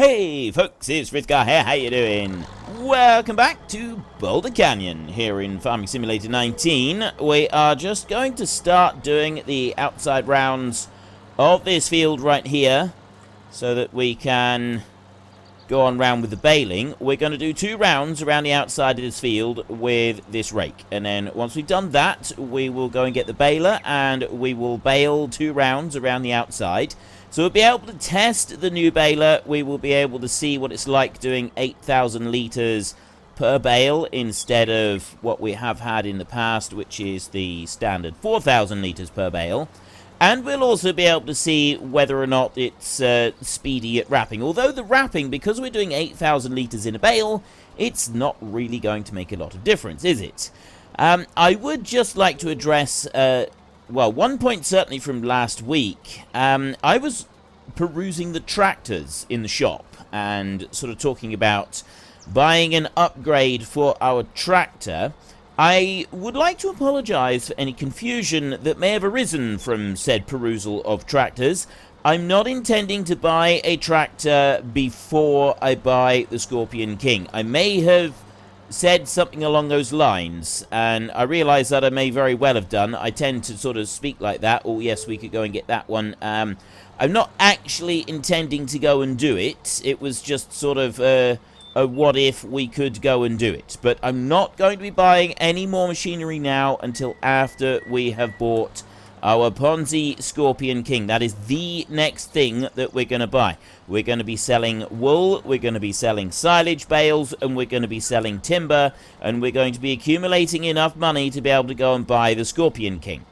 Hey folks, it's Frithgar here, how you doing? Welcome back to Boulder Canyon here in Farming Simulator 19. We are just going to start doing the outside rounds of this field right here so that we can go on round with the baling. We're going to do 2 rounds around the outside of this field with this rake, and then once we've done that we will go and get the baler and we will bale 2 rounds around the outside. So we'll be able to test the new baler. We will be able to see what it's like doing 8,000 litres per bale instead of what we have had in the past, which is the standard 4,000 litres per bale. And we'll also be able to see whether or not it's speedy at wrapping. Although the wrapping, because we're doing 8,000 litres in a bale, it's not really going to make a lot of difference, is it? I would just like to address... well, one point certainly from last week. I was perusing the tractors in the shop and sort of talking about buying an upgrade for our tractor. I would like to apologize for any confusion that may have arisen from said perusal of tractors. I'm not intending to buy a tractor before I buy the Scorpion King. I may have said something along those lines, and I realise that I may very well have done. I tend to sort of speak like that. Oh yes, we could go and get that one. I'm not actually intending to go and do it. It was just sort of a what if we could go and do it. But I'm not going to be buying any more machinery now until after we have bought our Ponzi Scorpion King. That is the next thing that we're going to buy. We're going to be selling wool, we're going to be selling silage bales, and we're going to be selling timber, and we're going to be accumulating enough money to be able to go and buy the Scorpion King.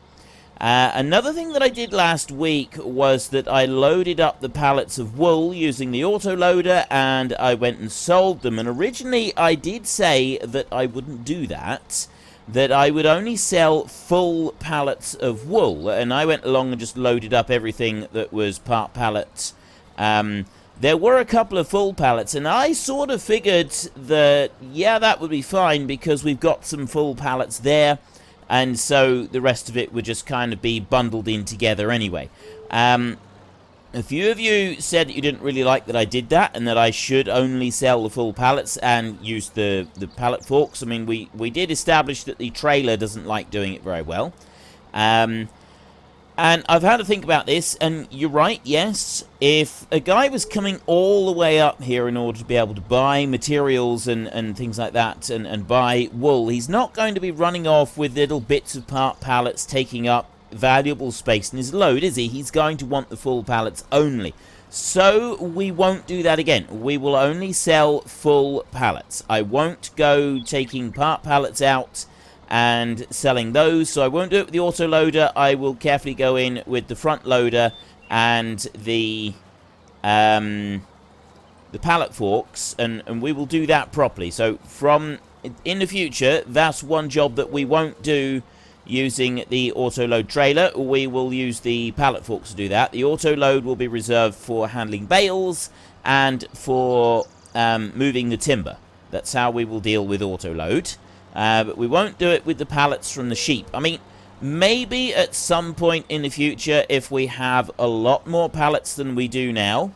Another thing that I did last week was that I loaded up the pallets of wool using the autoloader, and I went and sold them. And originally I did say that I wouldn't do that, that I would only sell full pallets of wool, and I went along and just loaded up everything that was part pallet. There were a couple of full pallets, and I sort of figured that, yeah, that would be fine because we've got some full pallets there, and so the rest of it would just kind of be bundled in together anyway. A few of you said that you didn't really like that I did that, and that I should only sell the full pallets and use the pallet forks. I mean, we did establish that the trailer doesn't like doing it very well. And I've had to think about this, and you're right, yes. If a guy was coming all the way up here in order to be able to buy materials and things like that, and buy wool, he's not going to be running off with little bits of part pallets taking up valuable space in his load, is he? He's going to want the full pallets only. So we won't do that again. We will only sell full pallets. I won't go taking part pallets out and selling those, so I won't do it with the autoloader. I will carefully go in with the front loader and the pallet forks, and we will do that properly. So from in the future, that's one job that we won't do using the autoload trailer. We will use the pallet forks to do that. The autoload will be reserved for handling bales and for moving the timber. That's how we will deal with autoload. But we won't do it with the pallets from the sheep. I mean, maybe at some point in the future, if we have a lot more pallets than we do now,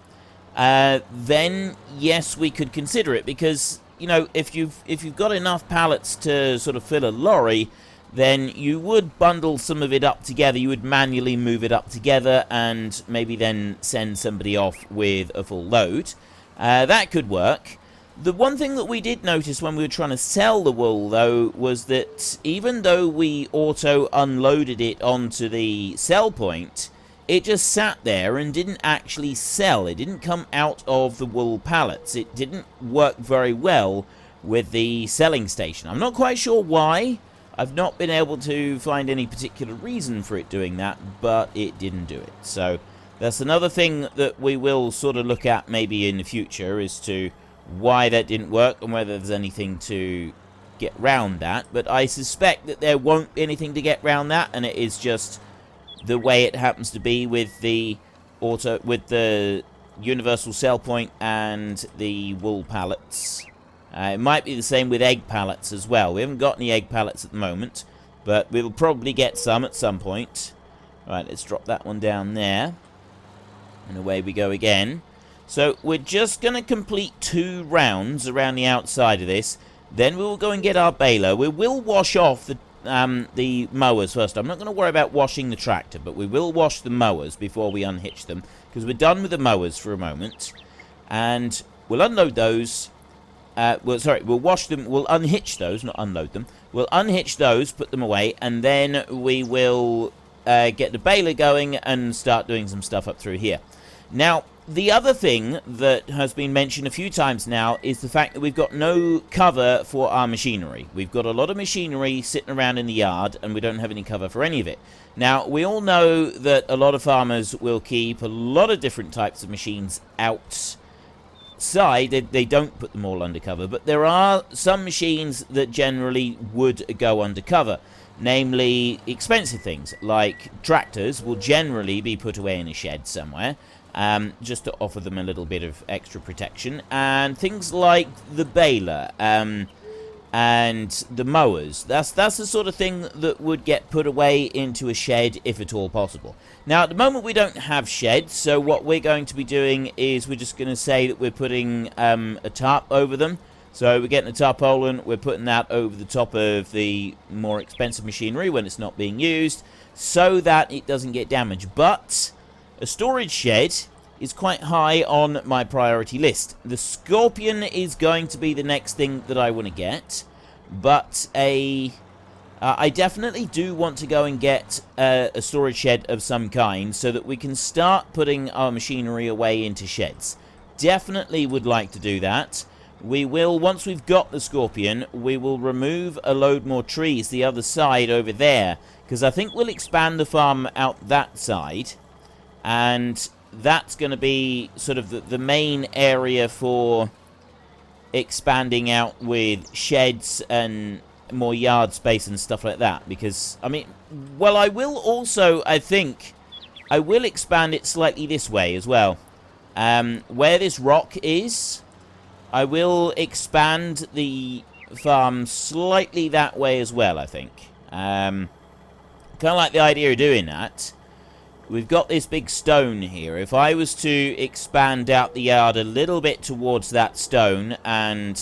then yes, we could consider it. Because, you know, if you've got enough pallets to sort of fill a lorry, then you would bundle some of it up together. You would manually move it up together and maybe then send somebody off with a full load. That could work. The one thing that we did notice when we were trying to sell the wool, though, was that even though we auto-unloaded it onto the sell point, it just sat there and didn't actually sell. It didn't come out of the wool pallets. It didn't work very well with the selling station. I'm not quite sure why. I've not been able to find any particular reason for it doing that, but it didn't do it. So that's another thing that we will sort of look at maybe in the future, as to why that didn't work and whether there's anything to get round that. But I suspect that there won't be anything to get round that, and it is just the way it happens to be with the universal sell point and the wool pallets. It might be the same with egg pallets as well. We haven't got any egg pallets at the moment, but we'll probably get some at some point. Right, let's drop that one down there. And away we go again. So we're just going to complete 2 rounds around the outside of this. Then we will go and get our baler. We will wash off the mowers first. I'm not going to worry about washing the tractor, but we will wash the mowers before we unhitch them, because we're done with the mowers for a moment. And we'll unload those. We'll wash them. We'll unhitch those, not unload them. We'll unhitch those, put them away, and then we will get the baler going and start doing some stuff up through here. Now, the other thing that has been mentioned a few times now is the fact that we've got no cover for our machinery. We've got a lot of machinery sitting around in the yard, and we don't have any cover for any of it. Now, we all know that a lot of farmers will keep a lot of different types of machines outside. They don't put them all under cover, but there are some machines that generally would go under cover. Namely, expensive things, like tractors will generally be put away in a shed somewhere. Just to offer them a little bit of extra protection, and things like the baler and the mowers. That's the sort of thing that would get put away into a shed if at all possible. Now, at the moment we don't have sheds, so what we're going to be doing is we're just going to say that we're putting a tarp over them. So we're getting a tarpaulin, we're putting that over the top of the more expensive machinery when it's not being used, so that it doesn't get damaged. But a storage shed is quite high on my priority list. The Scorpion is going to be the next thing that I want to get, but I definitely do want to go and get a storage shed of some kind so that we can start putting our machinery away into sheds. Definitely would like to do that. We will, once we've got the Scorpion, we will remove a load more trees the other side over there, because I think we'll expand the farm out that side. And that's going to be sort of the main area for expanding out with sheds and more yard space and stuff like that. Because, I mean, well, I will also, I think, I will expand it slightly this way as well. Where this rock is, I will expand the farm slightly that way as well, I think. Kind of like the idea of doing that. We've got this big stone here. If I was to expand out the yard a little bit towards that stone, and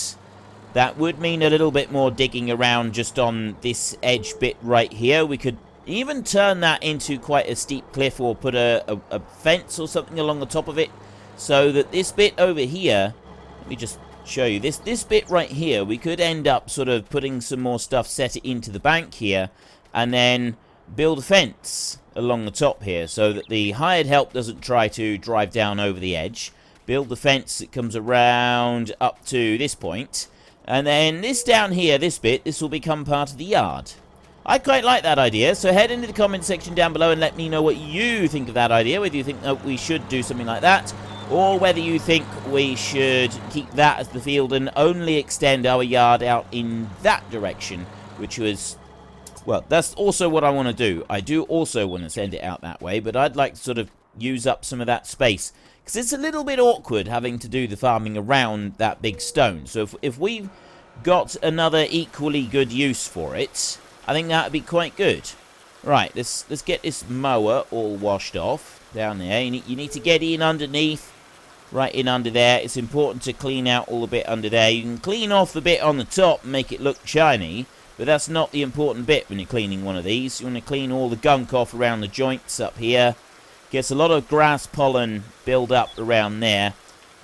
that would mean a little bit more digging around just on this edge bit right here. We could even turn that into quite a steep cliff, or put a fence or something along the top of it, so that this bit over here, let me just show you, this bit right here, we could end up sort of putting some more stuff, set it into the bank here, and then build a fence along the top here, so that the hired help doesn't try to drive down over the edge. Build the fence that comes around up to this point, and then this down here, this bit, this will become part of the yard. I quite like that idea, so head into the comment section down below and let me know what you think of that idea, whether you think that we should do something like that, or whether you think we should keep that as the field and only extend our yard out in that direction, which was, well, that's also what I want to do. I do also want to send it out that way, but I'd like to sort of use up some of that space, because it's a little bit awkward having to do the farming around that big stone. So if we've got another equally good use for it, I think that would be quite good. Right, let's get this mower all washed off down there. You need to get in underneath, right in under there. It's important to clean out all the bit under there. You can clean off the bit on the top and make it look shiny, but that's not the important bit when you're cleaning one of these. You want to clean all the gunk off around the joints up here. Gets a lot of grass pollen build up around there.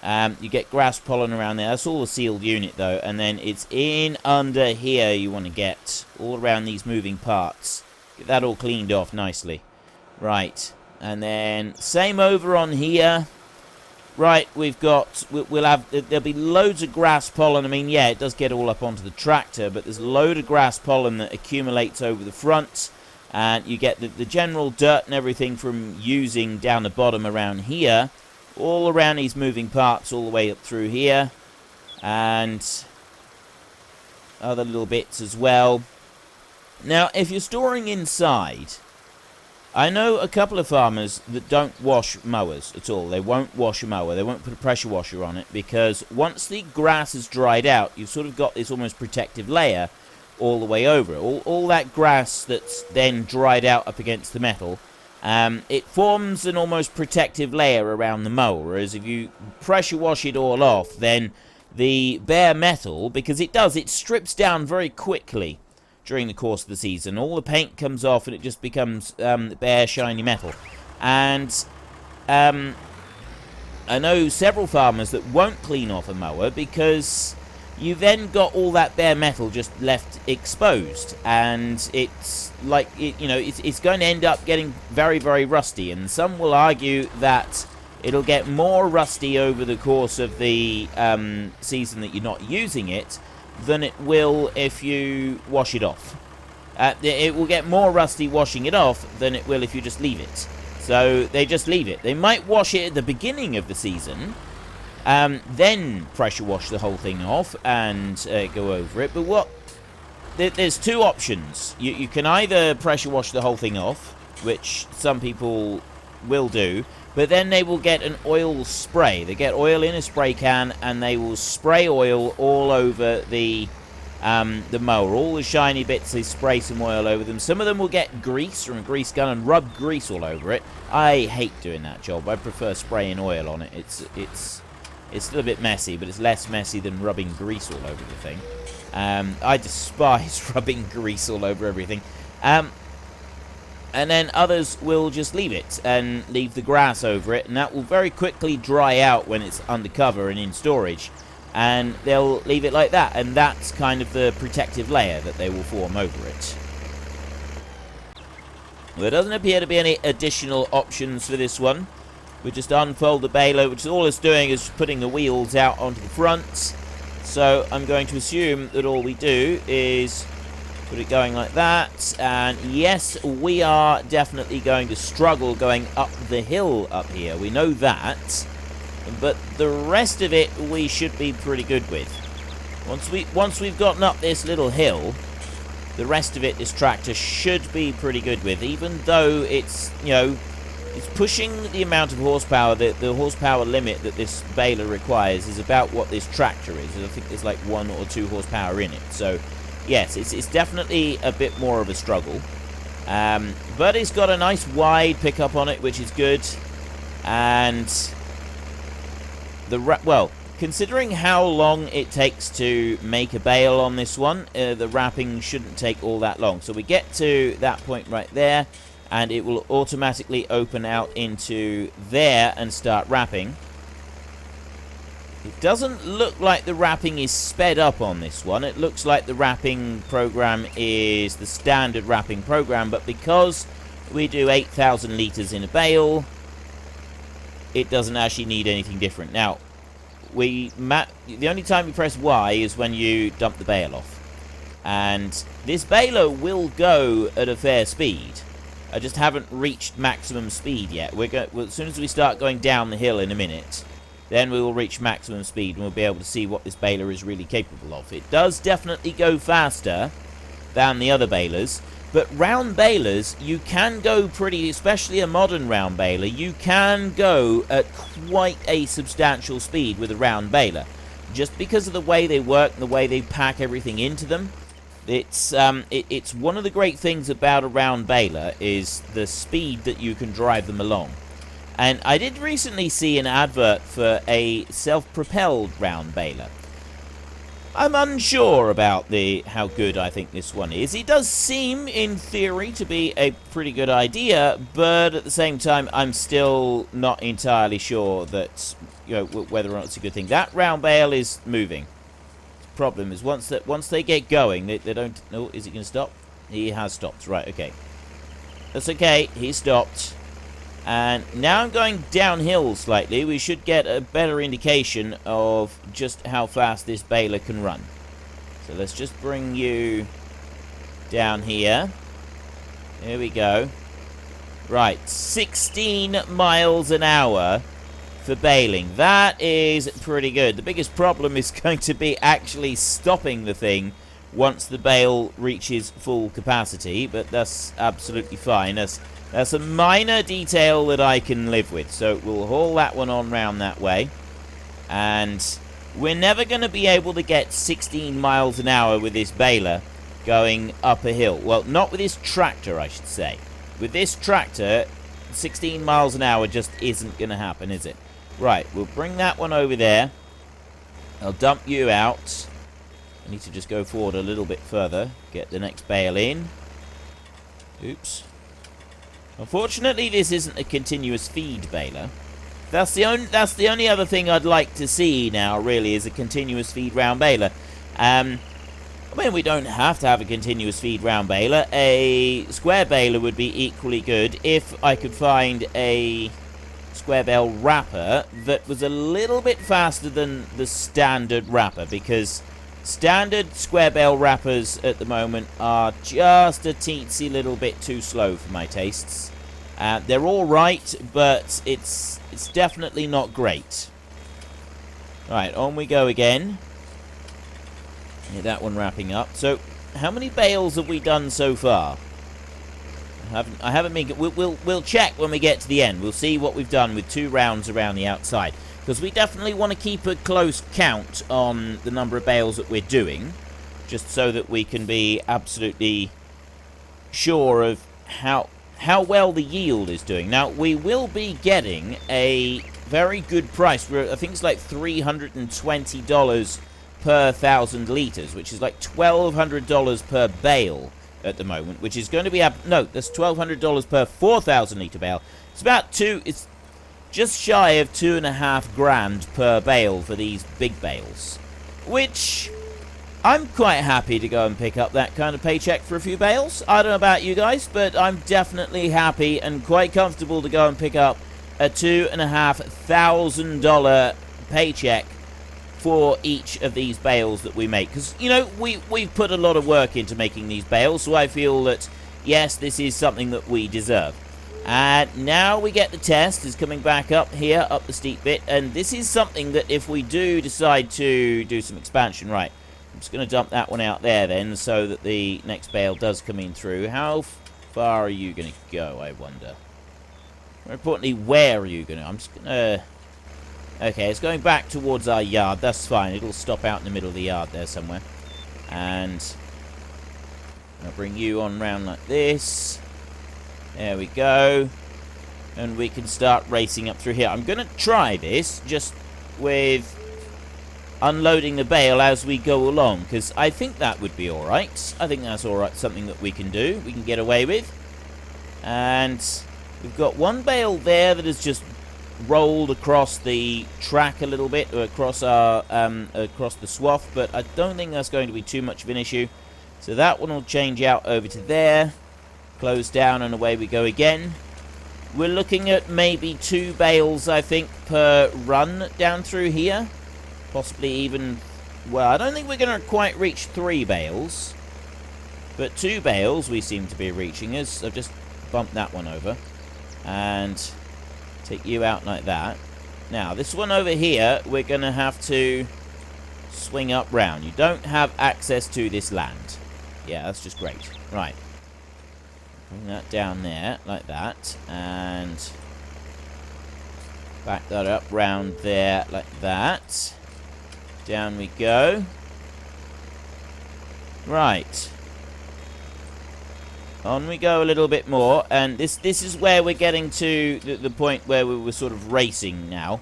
You get grass pollen around there. That's all the sealed unit though. And then it's in under here you want to get, all around these moving parts. Get that all cleaned off nicely. Right. And then same over on here. Right, there'll be loads of grass pollen. I mean, yeah, it does get all up onto the tractor, but there's a load of grass pollen that accumulates over the front, and you get the general dirt and everything from using down the bottom around here, all around these moving parts, all the way up through here, and other little bits as well. Now, if you're storing inside, I know a couple of farmers that don't wash mowers at all. They won't wash a mower. They won't put a pressure washer on it, because once the grass is dried out, you've sort of got this almost protective layer all the way over it. All that grass that's then dried out up against the metal it forms an almost protective layer around the mower, whereas if you pressure wash it all off, then the bare metal, because it strips down very quickly during the course of the season. All the paint comes off and it just becomes bare, shiny metal. And I know several farmers that won't clean off a mower because you then got all that bare metal just left exposed, and it's like it's going to end up getting very, very rusty. And some will argue that it'll get more rusty over the course of the season that you're not using it than it will if you wash it off. It will get more rusty washing it off than it will if you just leave it. So they just leave it. They might wash it at the beginning of the season, then pressure wash the whole thing off and go over it. But there's two options. You can either pressure wash the whole thing off, which some people will do, but then they will get an oil spray. They get oil in a spray can and they will spray oil all over the mower. All the shiny bits, they spray some oil over them. Some of them will get grease from a grease gun and rub grease all over it. I hate doing that job. I prefer spraying oil on it. It's still a bit messy, but it's less messy than rubbing grease all over the thing. I despise rubbing grease all over everything. And then others will just leave it and leave the grass over it, and that will very quickly dry out when it's undercover and in storage. And they'll leave it like that, and that's kind of the protective layer that they will form over it. Well, there doesn't appear to be any additional options for this one. We just unfold the baler, which all it's doing is putting the wheels out onto the front. So I'm going to assume that all we do is put it going like that. And yes, we are definitely going to struggle going up the hill up here. We know that. But the rest of it we should be pretty good with. Once we've gotten up this little hill, the rest of it this tractor should be pretty good with, even though it's, it's pushing the amount of horsepower. The horsepower limit that this baler requires is about what this tractor is. I think there's like 1 or 2 horsepower in it. So yes, it's definitely a bit more of a struggle. But it's got a nice wide pickup on it, which is good. And well, considering how long it takes to make a bale on this one, the wrapping shouldn't take all that long. So we get to that point right there, and it will automatically open out into there and start wrapping. It doesn't look like the wrapping is sped up on this one. It looks like the wrapping program is the standard wrapping program, but because we do 8,000 litres in a bale, it doesn't actually need anything different. Now, the only time you press Y is when you dump the bale off. And this baler will go at a fair speed. I just haven't reached maximum speed yet. As soon as we start going down the hill in a minute, then we will reach maximum speed and we'll be able to see what this baler is really capable of. It does definitely go faster than the other balers. But round balers, you can go especially a modern round baler, you can go at quite a substantial speed with a round baler. Just because of the way they work and the way they pack everything into them. It's one of the great things about a round baler is the speed that you can drive them along. And I did recently see an advert for a self-propelled round baler. I'm unsure about how good I think this one is. It does seem, in theory, to be a pretty good idea, but at the same time, I'm still not entirely sure that, whether or not it's a good thing. That round bale is moving. The problem is once they get going, they don't. Oh, is he going to stop? He has stopped. Right. Okay. That's okay. He stopped. And now I'm going downhill slightly. We should get a better indication of just how fast this baler can run. So let's just bring you down here. Here we go. Right, 16 miles an hour for baling. That is pretty good. The biggest problem is going to be actually stopping the thing once the bale reaches full capacity, but that's absolutely fine. That's a minor detail that I can live with. So we'll haul that one on round that way. And we're never going to be able to get 16 miles an hour with this baler going up a hill. Well, not with this tractor, I should say. With this tractor, 16 miles an hour just isn't going to happen, is it? Right, we'll bring that one over there. I'll dump you out. I need to just go forward a little bit further. Get the next bale in. Oops. Unfortunately, this isn't a continuous feed baler. That's the only other thing I'd like to see now, really, is a continuous feed round baler. I mean, we don't have to have a continuous feed round baler. A square baler would be equally good if I could find a square bale wrapper that was a little bit faster than the standard wrapper, because standard square bale wrappers at the moment are just a teensy little bit too slow for my tastes. They're all right, but it's definitely not great. Right, on we go again. Yeah, that one wrapping up. So, how many bales have we done so far? I haven't been. We'll check when we get to the end. We'll see what we've done with 2 rounds around the outside, because we definitely want to keep a close count on the number of bales that we're doing, just so that we can be absolutely sure of how well the yield is doing. Now, we will be getting a very good price. I think it's like $320 per 1,000 litres, which is like $1,200 per bale at the moment, which is going to be no, that's $1,200 per 4,000 litre bale. It's just shy of 2.5 grand per bale for these big bales, which I'm quite happy to go and pick up that kind of paycheck for a few bales. I don't know about you guys, but I'm definitely happy and quite comfortable to go and pick up a $2,500 paycheck for each of these bales that we make. Because, you know, we've put a lot of work into making these bales, so I feel that, yes, this is something that we deserve. And now we get the test is coming back up here, up the steep bit, and this is something that if we do decide to do some expansion, right, I'm just going to dump that one out there then, so that the next bale does come in through. How far are you going to go, I wonder? More importantly, where are you going to? I'm just going to... Okay, it's going back towards our yard. That's fine. It'll stop out in the middle of the yard there somewhere. And I'll bring you on round like this. There we go. And we can start racing up through here. I'm going to try this just with unloading the bale as we go along, because I think that would be alright. I think that's alright, something that we can do. We can get away with. And we've got one bale there that is just rolled across the track a little bit, or across our across the swath, but I don't think that's going to be too much of an issue. So that one will change out over to there, close down, and away we go again. We're looking at maybe 2 bales, I think, per run down through here, possibly even, well, I don't think we're going to quite reach 3 bales, but 2 bales we seem to be reaching. As I've just bumped that one over and take you out like that. Now, this one over here, we're going to have to swing up round. You don't have access to this land. Yeah, that's just great. Right. Bring that down there, like that. And back that up round there, like that. Down we go. Right. On we go a little bit more, and this is where we're getting to the point where we were sort of racing now,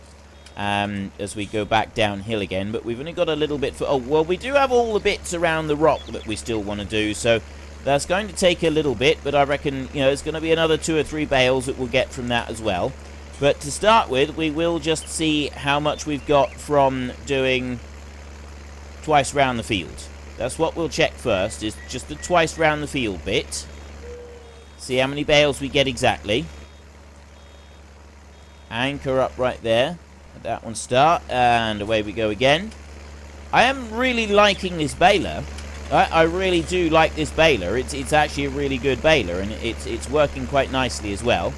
as we go back downhill again. But we've only got a little bit for... Oh, well, we do have all the bits around the rock that we still want to do, so that's going to take a little bit, but I reckon, you know, there's going to be another 2 or 3 bales that we'll get from that as well. But to start with, we will just see how much we've got from doing twice round the field. That's what we'll check first, is just the twice round the field bit. See how many bales we get exactly. Anchor up right there. Let that one start, and away we go again. I am really liking this baler. I really do like this baler. It's actually a really good baler, and it's working quite nicely as well.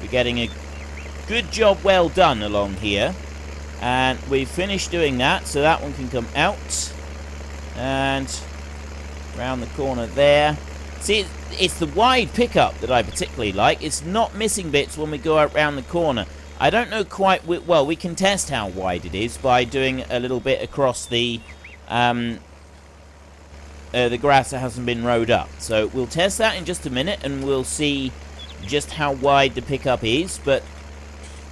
We're getting a good job well done along here. And we've finished doing that, so that one can come out. And round the corner there. See, it's the wide pickup that I particularly like. It's not missing bits when we go out round the corner. I don't know quite... Well, we can test how wide it is by doing a little bit across the grass that hasn't been rowed up. So we'll test that in just a minute, and we'll see just how wide the pickup is, but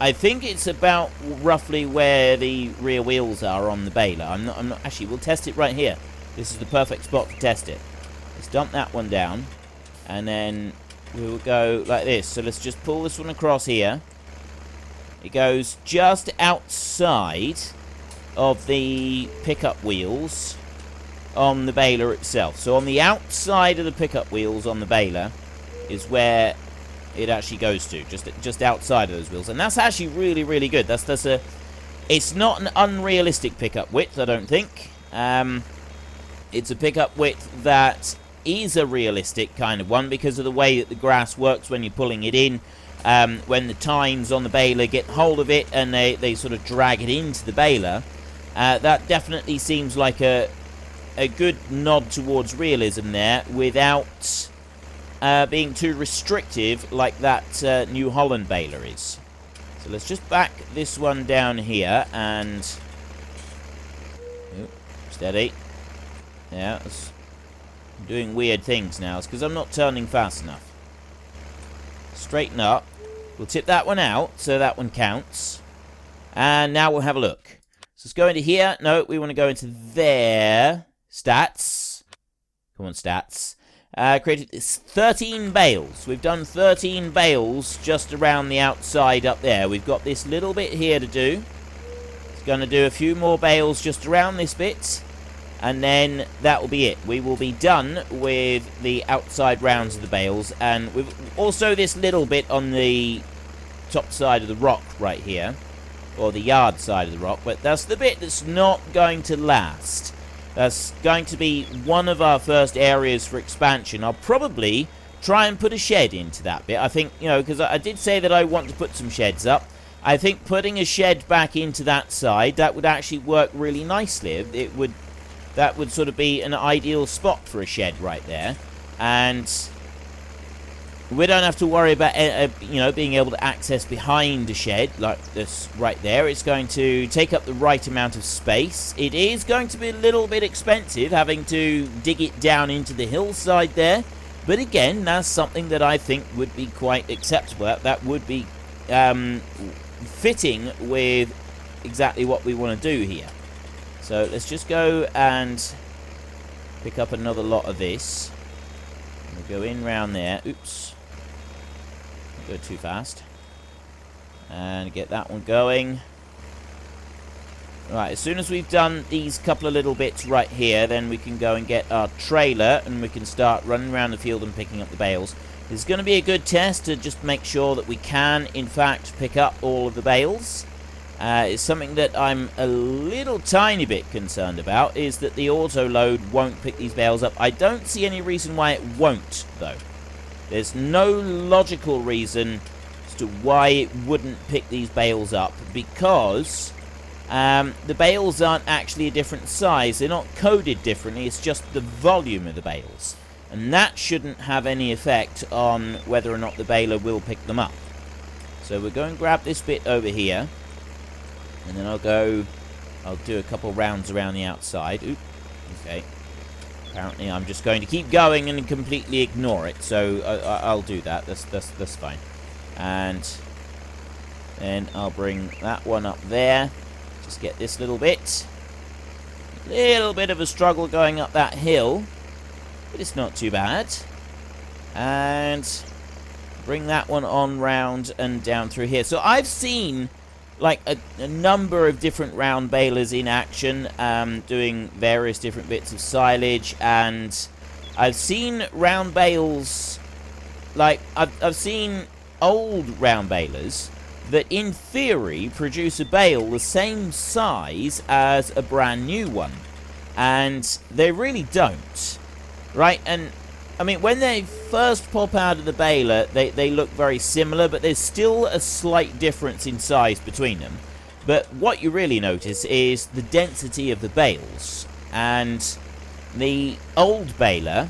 I think it's about roughly where the rear wheels are on the baler. I'm not actually, we'll test it right here. This is the perfect spot to test it. Let's dump that one down, and then we will go like this. So let's just pull this one across here. It goes just outside of the pickup wheels on the baler itself. So on the outside of the pickup wheels on the baler is where it actually goes to, just outside of those wheels, and that's actually really good. It's not an unrealistic pickup width, I don't think. It's a pickup width that is a realistic kind of one because of the way that the grass works when you're pulling it in. When the tines on the baler get hold of it and they sort of drag it into the baler, that definitely seems like a good nod towards realism there, without being too restrictive like that New Holland baler is. So let's just back this one down here and steady. Yeah, I'm doing weird things now. It's because I'm not turning fast enough. Straighten up. We'll tip that one out so that one counts. And now we'll have a look. So let's go into here. No, we want to go into there. Stats. Come on, stats. Created 13 bales. We've done 13 bales just around the outside up there. We've got this little bit here to do. It's going to do a few more bales just around this bit, and then that will be it. We will be done with the outside rounds of the bales, and we've also this little bit on the top side of the rock right here, or the yard side of the rock, but that's the bit that's not going to last. That's going to be one of our first areas for expansion. I'll probably try and put a shed into that bit. I think, you know, because I did say that I want to put some sheds up. I think putting a shed back into that side, that would actually work really nicely. That would sort of be an ideal spot for a shed right there. And we don't have to worry about, you know, being able to access behind a shed like this right there. It's going to take up the right amount of space. It is going to be a little bit expensive having to dig it down into the hillside there. But again, that's something that I think would be quite acceptable. That would be fitting with exactly what we want to do here. So let's just go and pick up another lot of this. We'll go in round there. Oops. Go too fast. And get that one going. Right, as soon as we've done these couple of little bits right here, then we can go and get our trailer and we can start running around the field and picking up the bales. This is going to be a good test to just make sure that we can, in fact, pick up all of the bales. It's something that I'm a little tiny bit concerned about, is that the autoload won't pick these bales up. I don't see any reason why it won't, though. There's no logical reason as to why it wouldn't pick these bales up, because the bales aren't actually a different size. They're not coded differently. It's just the volume of the bales. And that shouldn't have any effect on whether or not the baler will pick them up. So we're going to grab this bit over here. And then I'll do a couple rounds around the outside. Oop, okay. Apparently I'm just going to keep going and completely ignore it. So I'll do that. That's fine. And then I'll bring that one up there. Just get this little bit. Little bit of a struggle going up that hill, but it's not too bad. And bring that one on round and down through here. So I've seen like a number of different round balers in action, doing various different bits of silage, and I've seen round bales, like I've seen old round balers that in theory produce a bale the same size as a brand new one, and they really don't, right? And I mean, when they first pop out of the baler, they look very similar, but there's still a slight difference in size between them. But what you really notice is the density of the bales. And the old baler,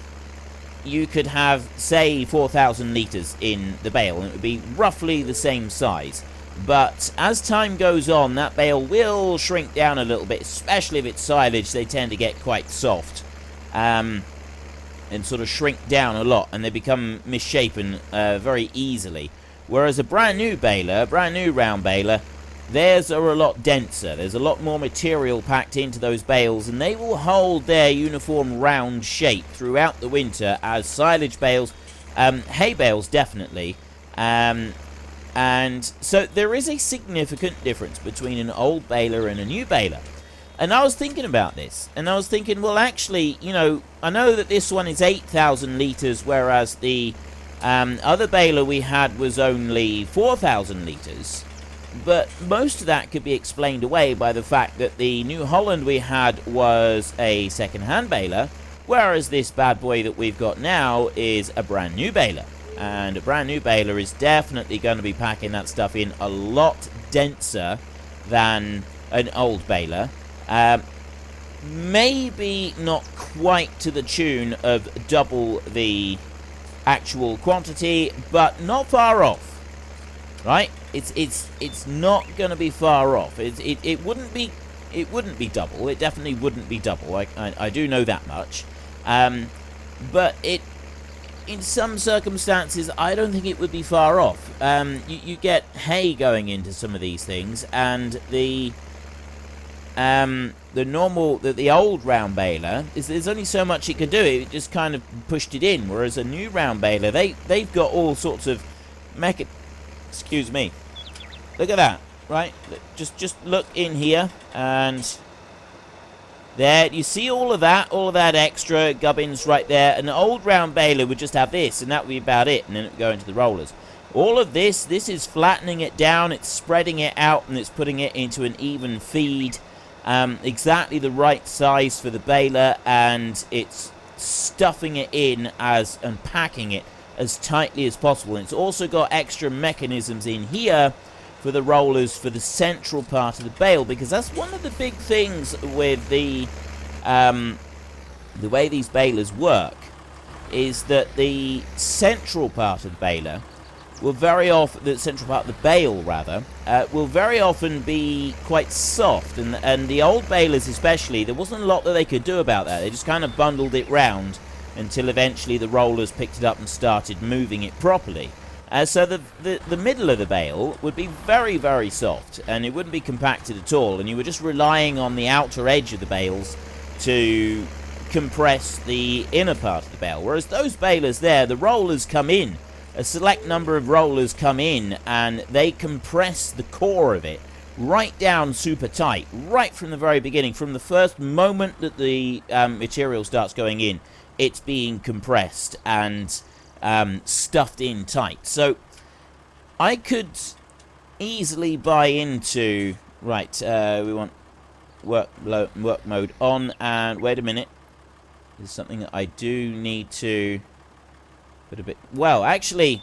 you could have, say, 4,000 litres in the bale, and it would be roughly the same size. But as time goes on, that bale will shrink down a little bit, especially if it's silage. They tend to get quite soft. and sort of shrink down a lot, and they become misshapen very easily. Whereas a brand new baler, brand new round baler, theirs are a lot denser. There's a lot more material packed into those bales, and they will hold their uniform round shape throughout the winter as silage bales, hay bales definitely. And so there is a significant difference between an old baler and a new baler. And I was thinking about this, and I was thinking, well, actually, you know, I know that this one is 8,000 litres, whereas the other baler we had was only 4,000 litres. But most of that could be explained away by the fact that the New Holland we had was a second-hand baler, whereas this bad boy that we've got now is a brand new baler. And a brand new baler is definitely going to be packing that stuff in a lot denser than an old baler. Maybe not quite to the tune of double the actual quantity, but not far off. Right? It's not going to be far off. It wouldn't be double. It definitely wouldn't be double. I do know that much. But in some circumstances, I don't think it would be far off. You get hay going into some of these things, and the old round baler there's only so much it can do. It just kind of pushed it in, whereas a new round baler, they've got all sorts of excuse me. Look at that, right? Just look in here, and there you see all of that extra gubbins right there. An old round baler would just have this, and that would be about it, and then it would go into the rollers. All of this is flattening it down, it's spreading it out, and it's putting it into an even feed, exactly the right size for the baler, and it's stuffing it in and packing it as tightly as possible. And it's also got extra mechanisms in here for the rollers for the central part of the bale, because that's one of the big things with the way these balers work, is that the central part of the baler will very often, the central part of the bale rather, will very often be quite soft, and the old balers especially, there wasn't a lot that they could do about that. They just kind of bundled it round until eventually the rollers picked it up and started moving it properly. So the middle of the bale would be very, very soft, and it wouldn't be compacted at all, and you were just relying on the outer edge of the bales to compress the inner part of the bale. Whereas those balers there, the rollers come in, a select number of rollers come in, and they compress the core of it right down super tight, right from the very beginning. From the first moment that the material starts going in, it's being compressed and stuffed in tight. So I could easily buy into, right, we want work mode on, and wait a minute, there's something that I do need to put a bit, well, actually,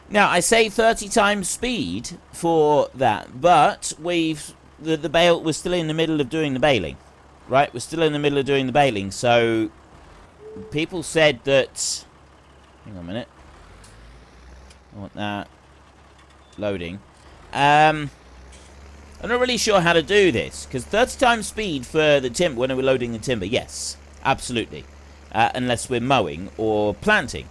now I say 30 times speed for that, but the bale, we're still in the middle of doing the baling, right? We're still in the middle of doing the baling, so people said that, hang on a minute, I want that loading. I'm not really sure how to do this, because 30 times speed for the timber, when we're loading the timber, yes, absolutely, unless we're mowing or planting.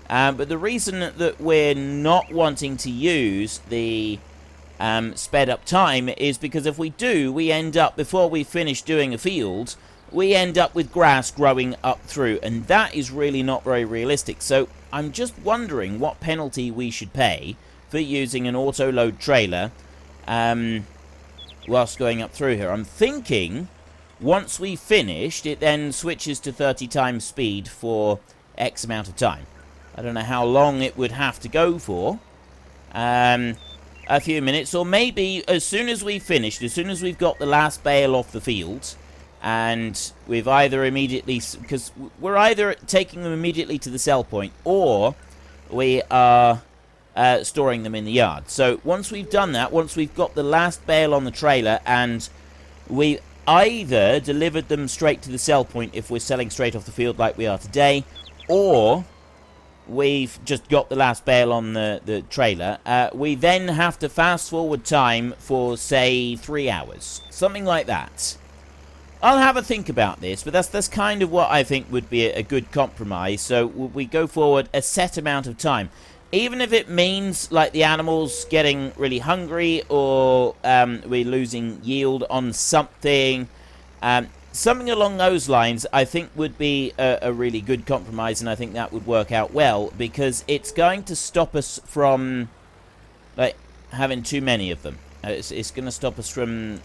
But the reason that we're not wanting to use the sped up time is because if we do, we end up, before we finish doing a field, we end up with grass growing up through, and that is really not very realistic. So I'm just wondering what penalty we should pay for using an auto-load trailer whilst going up through here. I'm thinking once we've finished, it then switches to 30 times speed for X amount of time. I don't know how long it would have to go for. A few minutes, or maybe as soon as we've finished, as soon as we've got the last bale off the field, and we've either immediately, because we're either taking them immediately to the sell point, or we are storing them in the yard. So once we've done that, once we've got the last bale on the trailer, and we either delivered them straight to the sell point if we're selling straight off the field like we are today, or we've just got the last bale on the trailer, we then have to fast forward time for, say, 3 hours. Something like that. I'll have a think about this, but that's kind of what I think would be a good compromise. So we go forward a set amount of time. Even if it means, like, the animals getting really hungry, or we're losing yield on something, something along those lines, I think would be a really good compromise, and I think that would work out well, because it's going to stop us from, like, having too many of them. It's going to stop us from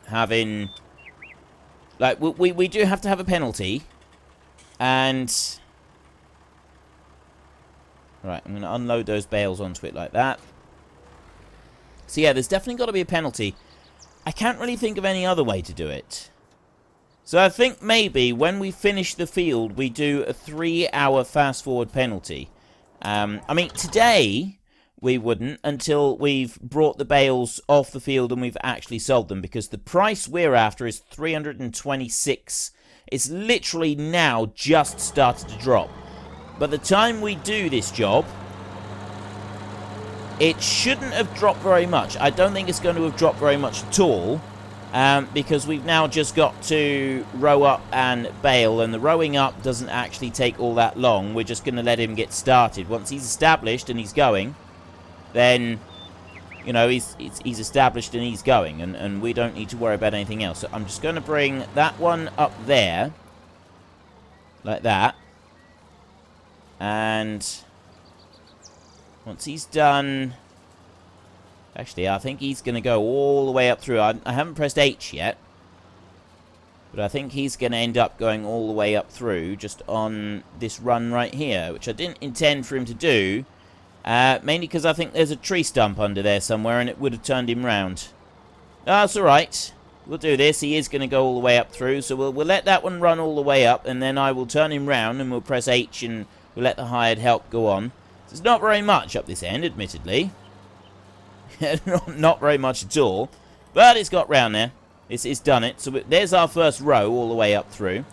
having, like, we do have to have a penalty, and right, I'm going to unload those bales onto it like that. So yeah, there's definitely got to be a penalty. I can't really think of any other way to do it. So I think maybe when we finish the field, we do a 3-hour fast forward penalty. I mean, today we wouldn't, until we've brought the bales off the field and we've actually sold them, because the price we're after is 326. It's literally now just started to drop. By the time we do this job, it shouldn't have dropped very much. I don't think it's going to have dropped very much at all, because we've now just got to row up and bale, and the rowing up doesn't actually take all that long. We're just going to let him get started. Once he's established and he's going, then, you know, he's established and he's going, and we don't need to worry about anything else. So I'm just going to bring that one up there, like that, and once he's done, actually, I think he's going to go all the way up through. I haven't pressed H yet, but I think he's going to end up going all the way up through just on this run right here, which I didn't intend for him to do, mainly because I think there's a tree stump under there somewhere, and it would have turned him round. Oh, that's alright. We'll do this. He is going to go all the way up through, so we'll let that one run all the way up, and then I will turn him round, and we'll press H, and we'll let the hired help go on. There's not very much up this end, admittedly. Not very much at all. But it's got round there. It's done it. So there's our first row all the way up through.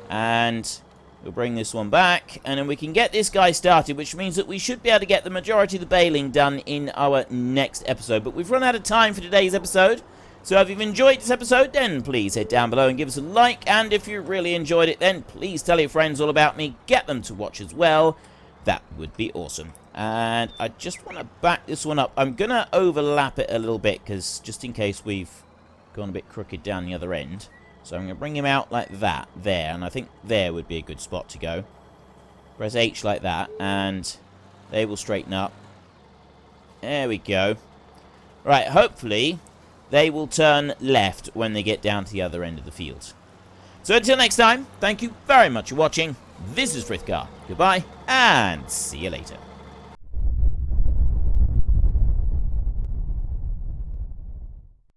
And we'll bring this one back. And then we can get this guy started, which means that we should be able to get the majority of the baling done in our next episode. But we've run out of time for today's episode. So if you've enjoyed this episode, then please head down below and give us a like. And if you really enjoyed it, then please tell your friends all about me. Get them to watch as well. That would be awesome. And I just want to back this one up. I'm going to overlap it a little bit, because just in case we've gone a bit crooked down the other end. So I'm going to bring him out like that, there. And I think there would be a good spot to go. Press H like that, and they will straighten up. There we go. Right, hopefully they will turn left when they get down to the other end of the field. So until next time, thank you very much for watching. This is Frithgar. Goodbye, and see you later.